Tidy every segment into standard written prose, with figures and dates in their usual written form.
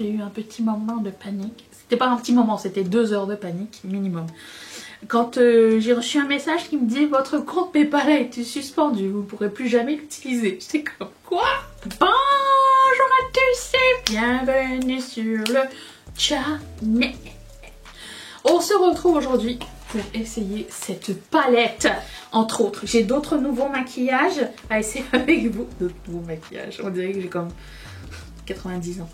J'ai eu un petit moment de panique. C'était pas un petit moment, c'était 2 heures de panique minimum. Quand j'ai reçu un message qui me dit votre compte PayPal a été suspendu, vous ne pourrez plus jamais l'utiliser. J'étais comme quoi? Bonjour à tous et bienvenue sur le channel. On se retrouve aujourd'hui pour essayer cette palette, entre autres. J'ai d'autres nouveaux maquillages à essayer avec vous. D'autres nouveaux maquillages, on dirait que j'ai comme 90 ans.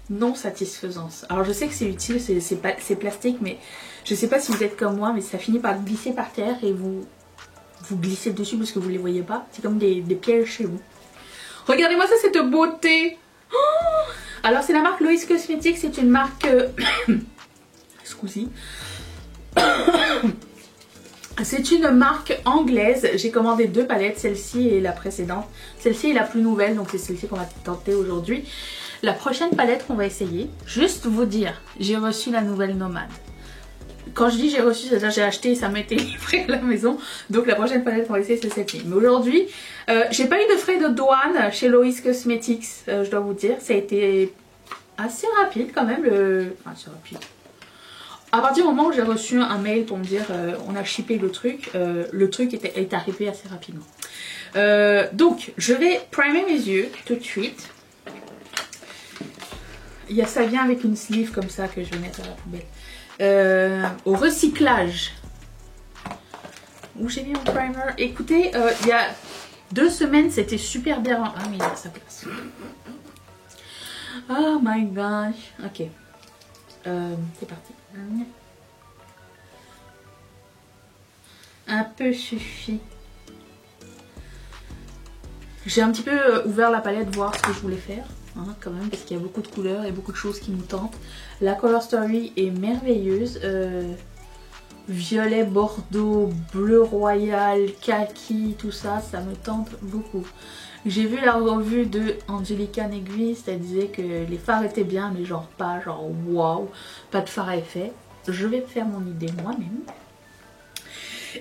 Non satisfaisance. Alors je sais que c'est utile, c'est plastique, mais je sais pas si vous êtes comme moi, mais ça finit par glisser par terre et vous glissez dessus parce que vous les voyez pas. C'est comme des pièges chez vous. Regardez-moi ça, cette beauté. Oh, alors c'est la marque Lois Cosmetics, c'est une marque... Excusez. C'est une marque anglaise. J'ai commandé 2 palettes, celle-ci et la précédente. Celle-ci est la plus nouvelle, donc c'est celle-ci qu'on va tenter aujourd'hui. La prochaine palette qu'on va essayer, juste vous dire, j'ai reçu la nouvelle Nomade. Quand je dis j'ai reçu, c'est-à-dire j'ai acheté et ça m'a été livré à la maison. Donc la prochaine palette qu'on va essayer, c'est celle-ci. Mais aujourd'hui, j'ai pas eu de frais de douane chez Lois Cosmetics, je dois vous dire. Ça a été assez rapide quand même. Enfin, assez rapide. À partir du moment où j'ai reçu un mail pour me dire on a shippé le truc est arrivé assez rapidement. Donc je vais primer mes yeux tout de suite. Ça vient avec une sleeve comme ça que je vais mettre à la poubelle. Au recyclage. Où j'ai mis mon primer. Écoutez, il y a 2 semaines c'était super bien. Ah mais il a sa place. Oh my gosh. Ok. C'est parti. Un peu suffit. J'ai un petit peu ouvert la palette voir ce que je voulais faire, hein, quand même, parce qu'il y a beaucoup de couleurs et beaucoup de choses qui nous tentent. La Color Story est merveilleuse. Violet, bordeaux, bleu royal, kaki, tout ça, ça me tente beaucoup. J'ai vu la revue de Angelica Neguis, elle disait que les fards étaient bien, mais genre pas, genre waouh, pas de fard à effet. Je vais faire mon idée moi-même.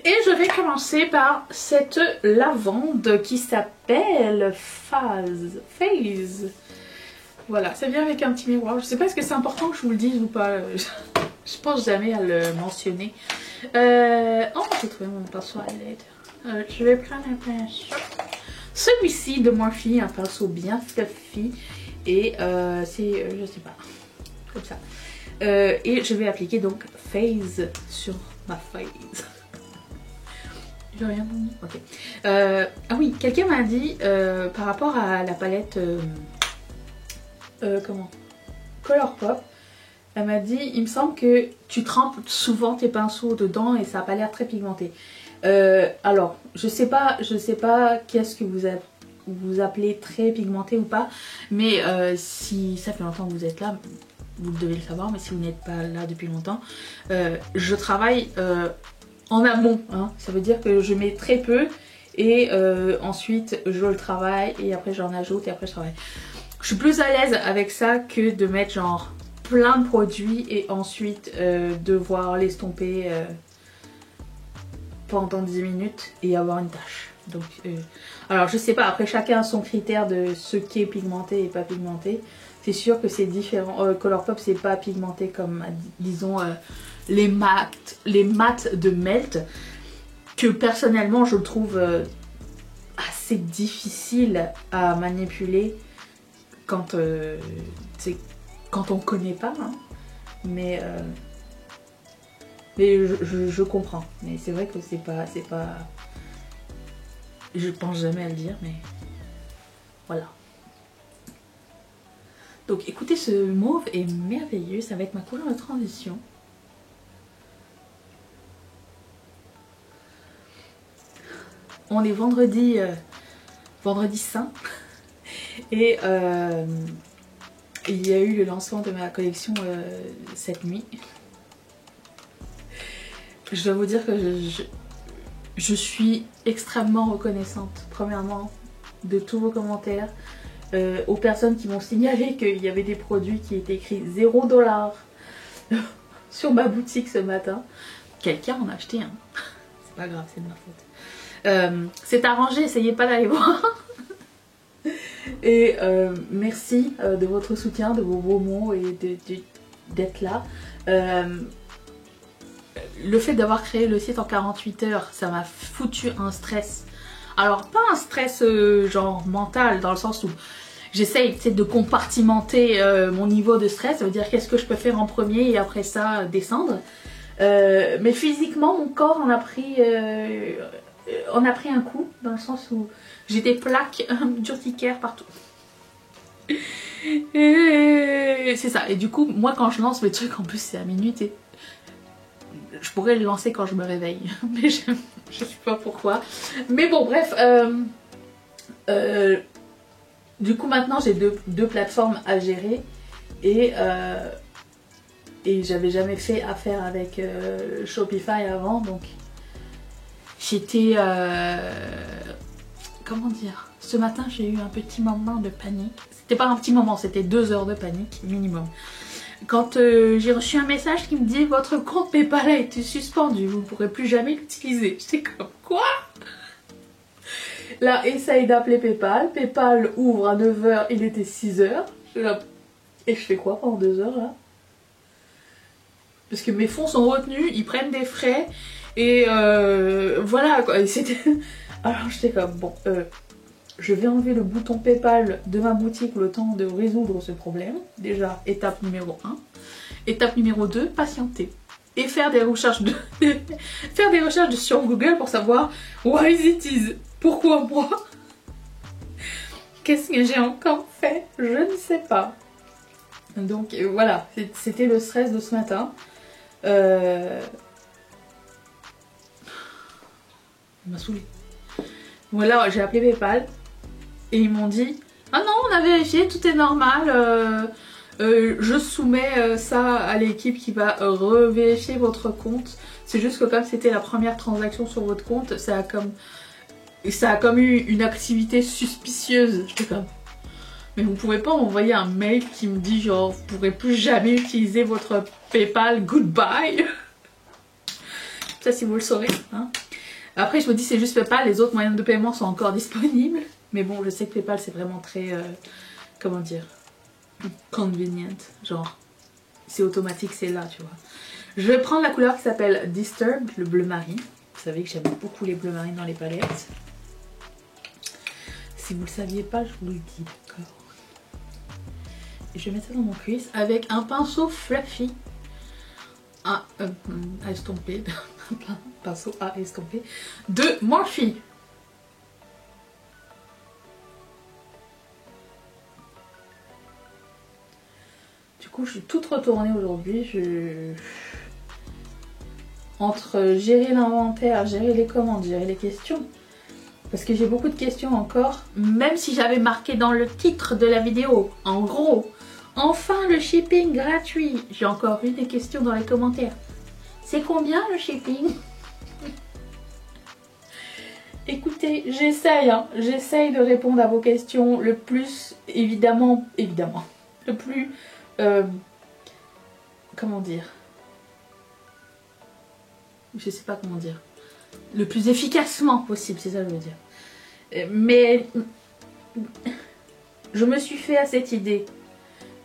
Et je vais commencer par cette lavande qui s'appelle Phase. Voilà, ça vient avec un petit miroir. Je sais pas, est-ce que c'est important que je vous le dise ou pas. Je pense jamais à le mentionner. Oh, j'ai trouvé mon pinceau à l'aide. Je vais prendre un pinceau. Celui-ci de Morphe, un pinceau bien fluffy. Et c'est, je sais pas, comme ça. Et je vais appliquer donc Phase sur ma face. J'ai rien mis. Ok. Ah oui, quelqu'un m'a dit par rapport à la palette Colourpop, elle m'a dit, il me semble que tu trempes souvent tes pinceaux dedans et ça n'a pas l'air très pigmenté. Alors, je sais pas qu'est-ce que vous appelez très pigmenté ou pas, mais si ça fait longtemps que vous êtes là, vous devez le savoir, mais si vous n'êtes pas là depuis longtemps, je travaille en amont, hein. Ça veut dire que je mets très peu et ensuite je le travaille et après j'en ajoute et après je travaille. Je suis plus à l'aise avec ça que de mettre genre plein de produits et ensuite devoir l'estomper pendant 10 minutes et avoir une tache. Donc, alors je sais pas, après chacun a son critère de ce qui est pigmenté et pas pigmenté. C'est sûr que c'est différent. Colourpop c'est pas pigmenté comme disons les mats de Melt, que personnellement je trouve assez difficile à manipuler quand on connaît pas, hein. Mais je comprends, mais c'est vrai que c'est pas je pense jamais à le dire, mais voilà. Donc écoutez, ce mauve est merveilleux, ça va être ma couleur de transition. On est vendredi saint et il y a eu le lancement de ma collection cette nuit. Je dois vous dire que je suis extrêmement reconnaissante, premièrement, de tous vos commentaires, aux personnes qui m'ont signalé qu'il y avait des produits qui étaient écrits 0 $ sur ma boutique ce matin. Quelqu'un en a acheté un. C'est pas grave, c'est de ma faute. C'est arrangé, essayez pas d'aller voir. Et merci de votre soutien, de vos beaux mots et d'être là. Le fait d'avoir créé le site en 48 heures, ça m'a foutu un stress. Alors pas un stress genre mental, dans le sens où j'essaye de compartimenter mon niveau de stress. Ça veut dire qu'est-ce que je peux faire en premier et après ça descendre. Mais physiquement mon corps en a pris un coup, dans le sens où j'ai des plaques d'urticaire partout. Et c'est ça. Et du coup moi quand je lance mes trucs, en plus c'est à minuit et je pourrais le lancer quand je me réveille, mais je sais pas pourquoi. Mais bon, bref. Du coup, maintenant, j'ai deux plateformes à gérer. Et j'avais jamais fait affaire avec Shopify avant. Donc, j'étais... comment dire? Ce matin, j'ai eu un petit moment de panique. C'était pas un petit moment, c'était 2 heures de panique minimum. Quand j'ai reçu un message qui me dit votre compte PayPal a été suspendu, vous ne pourrez plus jamais l'utiliser. J'étais comme quoi? Là, essaye d'appeler PayPal. PayPal ouvre à 9 h, il était 6 h. Et je fais quoi pendant 2 heures là? Parce que mes fonds sont retenus, ils prennent des frais. Et voilà quoi. Alors j'étais comme bon, je vais enlever le bouton PayPal de ma boutique le temps de résoudre ce problème. Déjà, étape numéro 1. Étape numéro 2, patienter. Et faire des recherches sur Google pour savoir why it is. Pourquoi moi? Qu'est-ce que j'ai encore fait? Je ne sais pas. Donc voilà, c'était le stress de ce matin. Il m'a saoulée. Voilà, j'ai appelé PayPal. Et ils m'ont dit ah non, on a vérifié, tout est normal, je soumets ça à l'équipe qui va revérifier votre compte. C'est juste que comme c'était la première transaction sur votre compte, ça a comme eu une activité suspicieuse. J'étais comme mais vous pouvez pas m'envoyer un mail qui me dit genre vous pourrez plus jamais utiliser votre PayPal, goodbye. Ça si vous le saurez hein. Après je me dis c'est juste PayPal, les autres moyens de paiement sont encore disponibles. Mais bon, je sais que PayPal c'est vraiment très, comment dire, convenient, genre, c'est automatique, c'est là, tu vois. Je vais prendre la couleur qui s'appelle Disturbed, le bleu marine. Vous savez que j'aime beaucoup les bleus marines dans les palettes. Si vous le saviez pas, je vous le dis, d'accord. Et je vais mettre ça dans mon cuisse avec un pinceau fluffy à estomper, un pinceau à estomper de Morphe. Du coup, je suis toute retournée aujourd'hui. Entre gérer l'inventaire, gérer les commandes, gérer les questions. Parce que j'ai beaucoup de questions encore. Même si j'avais marqué dans le titre de la vidéo, en gros, enfin le shipping gratuit. J'ai encore eu des questions dans les commentaires. C'est combien le shipping? Écoutez, j'essaye, hein. J'essaye de répondre à vos questions le plus, évidemment, le plus... comment dire, je sais pas comment dire, le plus efficacement possible, c'est ça que je veux dire. Mais je me suis fait à cette idée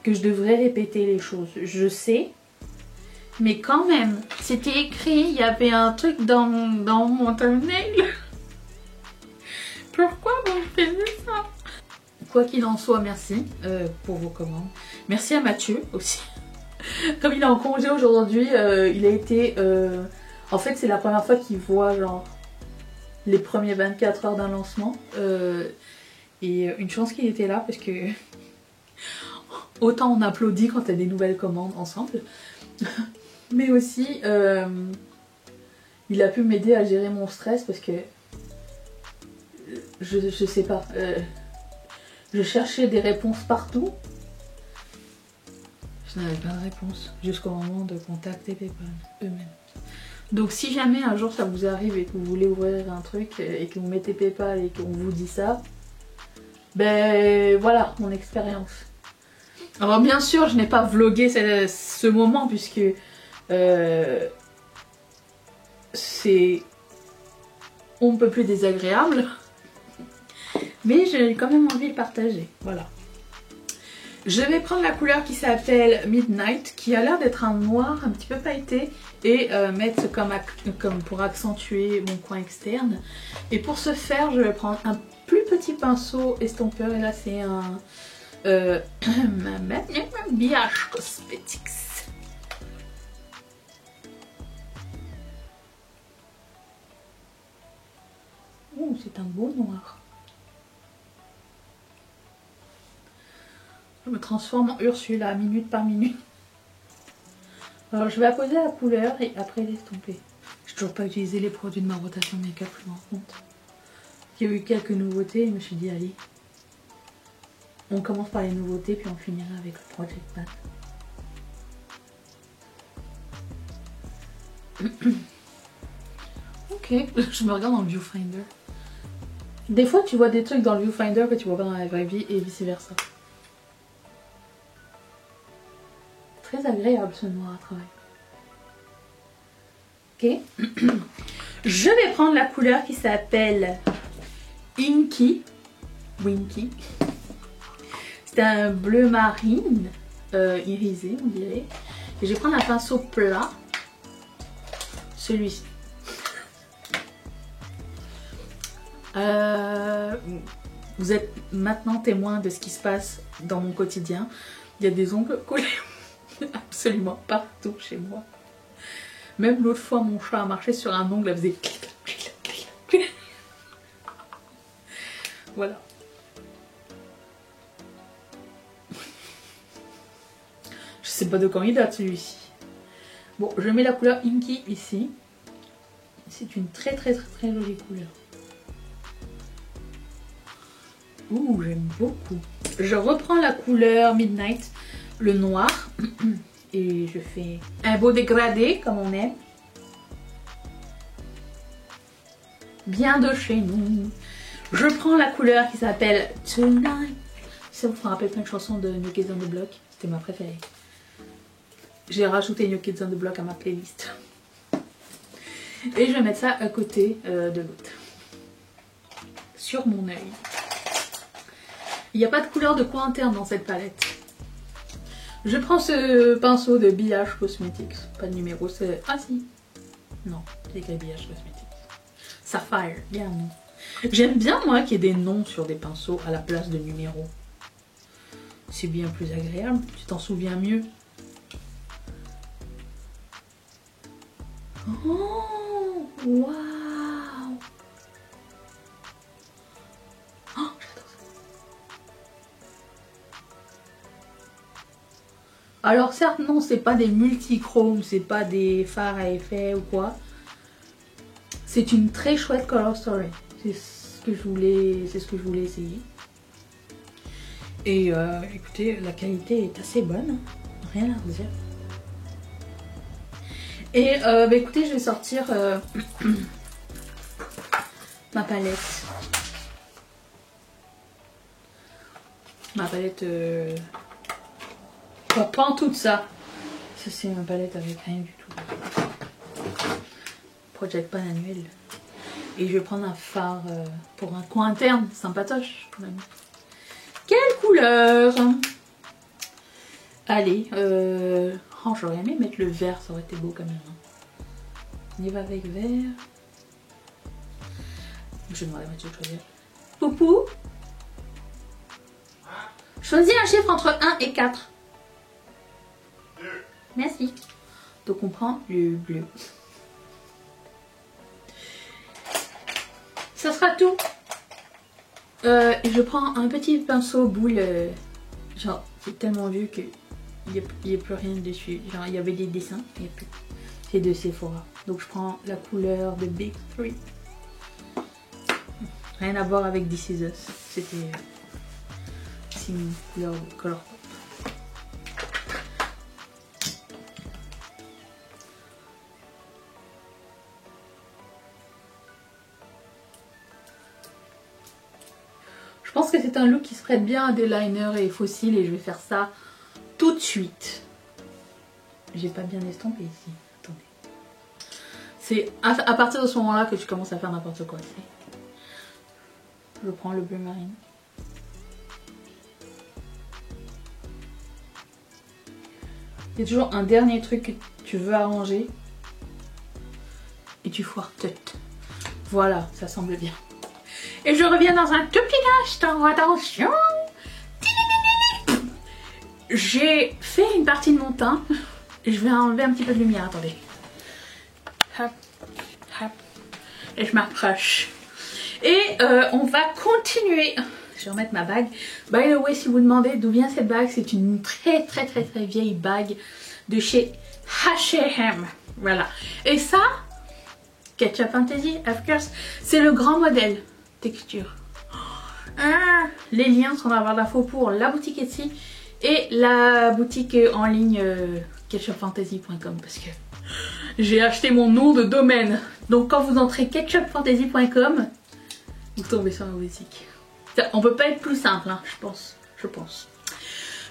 que je devrais répéter les choses. Je sais, mais quand même, c'était écrit, il y avait un truc dans mon thumbnail. Pourquoi vous faites ça? Quoi qu'il en soit, merci pour vos commandes. Merci à Mathieu aussi. Comme il est en congé aujourd'hui, il a été... en fait, c'est la première fois qu'il voit genre les premiers 24 heures d'un lancement. Et une chance qu'il était là parce que... autant on applaudit quand il y a des nouvelles commandes ensemble. Mais aussi, il a pu m'aider à gérer mon stress parce que... je sais pas... je cherchais des réponses partout. Je n'avais pas de réponse jusqu'au moment de contacter PayPal eux-mêmes. Donc si jamais un jour ça vous arrive et que vous voulez ouvrir un truc et que vous mettez PayPal et qu'on vous dit ça, ben voilà mon expérience. Alors bien sûr je n'ai pas vlogué ce moment puisque c'est on ne peut plus désagréable. Mais j'ai quand même envie de partager. Voilà. Je vais prendre la couleur qui s'appelle Midnight, qui a l'air d'être un noir un petit peu pailleté, et mettre comme pour accentuer mon coin externe. Et pour ce faire, je vais prendre un plus petit pinceau estompeur, et là c'est un BH Cosmetics. Oh, c'est un beau noir. Je me transforme en Ursula minute par minute. Alors je vais apposer la couleur et après l'estomper. J'ai toujours pas utilisé les produits de ma rotation make-up, je me rends compte. Il y a eu quelques nouveautés et je me suis dit allez, on commence par les nouveautés puis on finira avec le Project Pat. Ok, je me regarde dans le viewfinder. Des fois tu vois des trucs dans le viewfinder que tu vois pas dans la vraie vie et vice versa. Très agréable ce noir à travailler. Ok. Je vais prendre la couleur qui s'appelle Inky. Winky. C'est un bleu marine irisé on dirait. Et je vais prendre un pinceau plat. Celui-ci. Vous êtes maintenant témoin de ce qui se passe dans mon quotidien. Il y a des ongles collés absolument partout chez moi. Même l'autre fois, mon chat a marché sur un ongle, elle faisait clic, clic, clic, clic. Voilà. Je sais pas de quand il date celui-ci. Bon, je mets la couleur Inky ici. C'est une très jolie couleur. Ouh, j'aime beaucoup. Je reprends la couleur Midnight, le noir, et je fais un beau dégradé comme on aime. Bien de chez nous. Je prends la couleur qui s'appelle Tonight. Ça vous rappelle plein de chansons de New Kids on the Block. C'était ma préférée. J'ai rajouté New Kids on the Block à ma playlist. Et je vais mettre ça à côté de l'autre. Sur mon œil. Il n'y a pas de couleur de coin interne dans cette palette. Je prends ce pinceau de BH Cosmetics. Pas de numéro, c'est... Ah si. Non, c'est écrit BH Cosmetics. Sapphire, il y a un nom. J'aime bien moi qu'il y ait des noms sur des pinceaux à la place de numéros. C'est bien plus agréable, tu t'en souviens mieux. Oh, waouh! Oh, j'adore ça. Alors certes, non, c'est pas des multichromes, c'est pas des fards à effet ou quoi. C'est une très chouette color story. C'est ce que je voulais essayer. Et écoutez, la qualité est assez bonne, rien à redire. Et bah écoutez, je vais sortir ma palette. Ma palette... Pas en tout ça. Ça c'est ma palette avec rien du tout. Project Pan annuel. Et je vais prendre un fard pour un coin interne, sympatoche quand même. Quelle couleur? Allez, oh, j'aurais aimé mettre le vert, ça aurait été beau quand même. On y va avec vert. Je vais demander à Mathieu de choisir. Poupou, choisis un chiffre entre 1 et 4. 2. Merci. Donc on prend le bleu. Ça sera tout. Je prends un petit pinceau boule. Genre, c'est tellement vieux que il n'y a plus rien dessus. Genre, il y avait des dessins, il n'y a plus. C'est de Sephora. Donc je prends la couleur de Big 3. Rien à voir avec This Is Us. C'était une couleur color pop. Je pense que c'est un look qui se prête bien à des liners et fossiles et je vais faire ça tout de suite. J'ai pas bien estompé ici. Attendez. C'est à partir de ce moment-là que tu commences à faire n'importe quoi. Je prends le bleu marine. Il y a toujours un dernier truc que tu veux arranger. Et tu foires tout. Voilà, ça semble bien. Et je reviens dans un tout petit instant. Attention. J'ai fait une partie de mon teint. Je vais enlever un petit peu de lumière. Attendez. Hop, hop. Et je m'approche. Et on va continuer. Je vais remettre ma bague. By the way, si vous vous demandez d'où vient cette bague, c'est une très vieille bague de chez H&M. Voilà. Et ça, Ketchup Fantasy, of course, c'est le grand modèle texture. Les liens sont dans la barre d'infos pour la boutique Etsy et la boutique en ligne ketchupfantasy.com parce que j'ai acheté mon nom de domaine. Donc quand vous entrez ketchupfantasy.com, vous tombez sur ma boutique. On peut pas être plus simple, hein, je pense.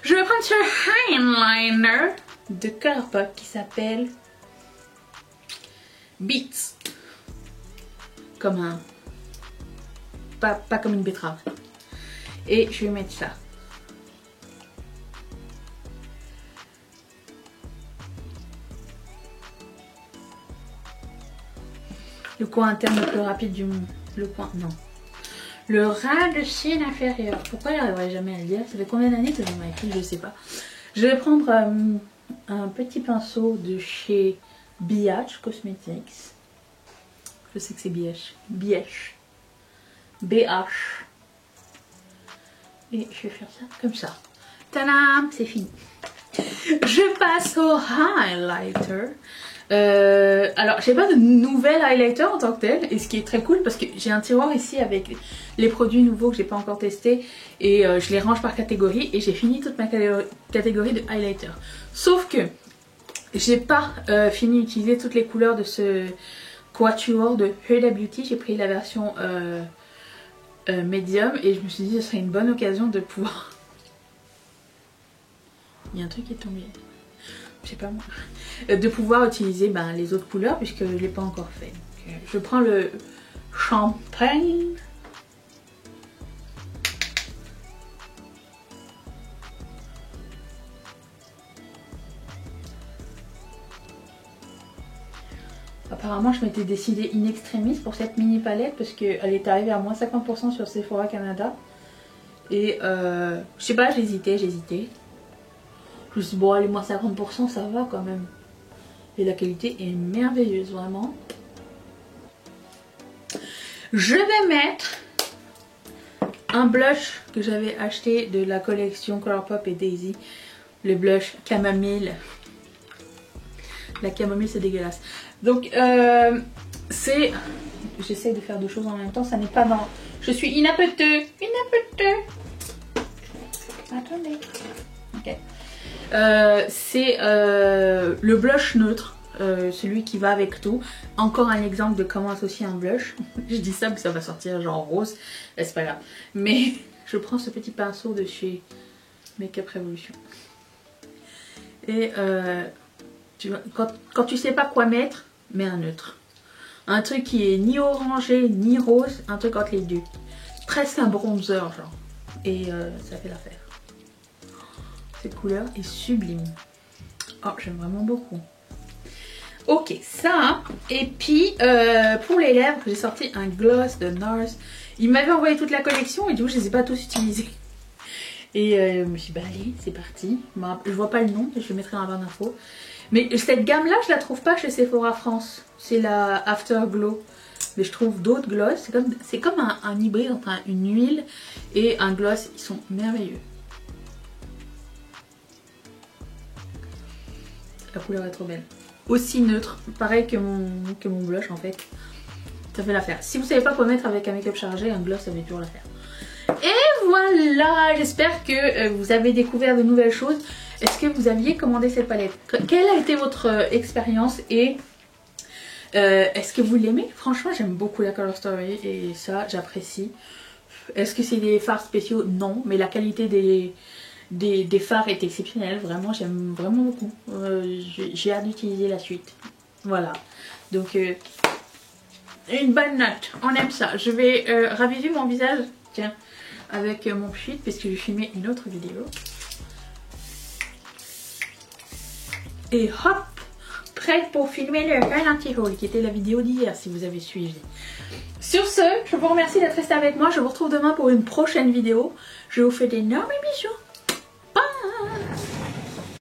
Je vais prendre ce eyeliner de Colourpop qui s'appelle Beats. Comme un... Pas comme une betterave. Et je vais mettre ça. Le coin interne le plus rapide du monde. Le coin... Non. Le ras de cils inférieur. Pourquoi j'arriverai jamais à le dire? Ça fait combien d'années que j'en ai écrit? Je sais pas. Je vais prendre un petit pinceau de chez BH Cosmetics. Je sais que c'est BH. BH. Et je vais faire ça comme ça. Tadam! C'est fini. Je passe au highlighter. Alors j'ai pas de nouvel highlighter en tant que tel, et ce qui est très cool parce que j'ai un tiroir ici avec les produits nouveaux que j'ai pas encore testés et je les range par catégorie et j'ai fini toute ma catégorie de highlighter. Sauf que j'ai pas fini d'utiliser toutes les couleurs de ce quatuor de Huda Beauty. J'ai pris la version médium et je me suis dit que ce serait une bonne occasion de pouvoir... Il y a un truc qui est tombé. Je sais pas moi, de pouvoir utiliser les autres couleurs puisque je ne l'ai pas encore fait. Donc, je prends le champagne. Apparemment je m'étais décidée in extremis pour cette mini palette parce qu'elle est arrivée à moins 50% sur Sephora Canada. Et je sais pas, j'hésitais. Je me suis dit, bon, allez, moins 50%, ça va quand même. Et la qualité est merveilleuse, vraiment. Je vais mettre un blush que j'avais acheté de la collection Colourpop et Daisy. Le blush camomille. La camomille, c'est dégueulasse. Donc, c'est... J'essaie de faire deux choses en même temps, ça n'est pas dans... Je suis inapteux. Attendez. Ok. C'est le blush neutre, celui qui va avec tout. Encore un exemple de comment associer un blush. Je dis ça mais ça va sortir genre rose, c'est pas grave. Mais je prends ce petit pinceau de chez Makeup Revolution. Et quand tu sais pas quoi mettre, mets un neutre. Un truc qui est ni orangé ni rose, un truc entre les deux. Presque un bronzer genre. Et ça fait l'affaire. Cette couleur est sublime. Oh, j'aime vraiment beaucoup. Ok, ça. Et puis, pour les lèvres, j'ai sorti un gloss de NARS. Il m'avait envoyé toute la collection et du coup, je ne les ai pas tous utilisés. Et je me suis dit, bah allez, c'est parti. Je vois pas le nom, je le mettrai dans la barre d'infos. Mais cette gamme-là, je la trouve pas chez Sephora France. C'est la Afterglow. Mais je trouve d'autres gloss. C'est comme un hybride entre une huile et un gloss. Ils sont merveilleux. La couleur est trop belle. Aussi neutre, pareil que mon blush en fait. Ça fait l'affaire. Si vous savez pas quoi mettre avec un make-up chargé, un gloss ça fait toujours l'affaire. Et voilà, j'espère que vous avez découvert de nouvelles choses. Est-ce que vous aviez commandé cette palette? Quelle a été votre expérience et est-ce que vous l'aimez? Franchement j'aime beaucoup la Color Story et ça j'apprécie. Est-ce que c'est des fards spéciaux? Non, mais la qualité des fards est exceptionnelle, vraiment j'aime vraiment beaucoup. J'ai hâte d'utiliser la suite. Voilà, donc Une bonne note, on aime ça. Je vais raviver mon visage, tiens, avec mon pchit, puisque j'ai filmé une autre vidéo. Et hop, prête pour filmer le ralenti haul, qui était la vidéo d'hier, si vous avez suivi. Sur ce, je vous remercie d'être resté avec moi. Je vous retrouve demain pour une prochaine vidéo. Je vous fais d'énormes bisous. Bye!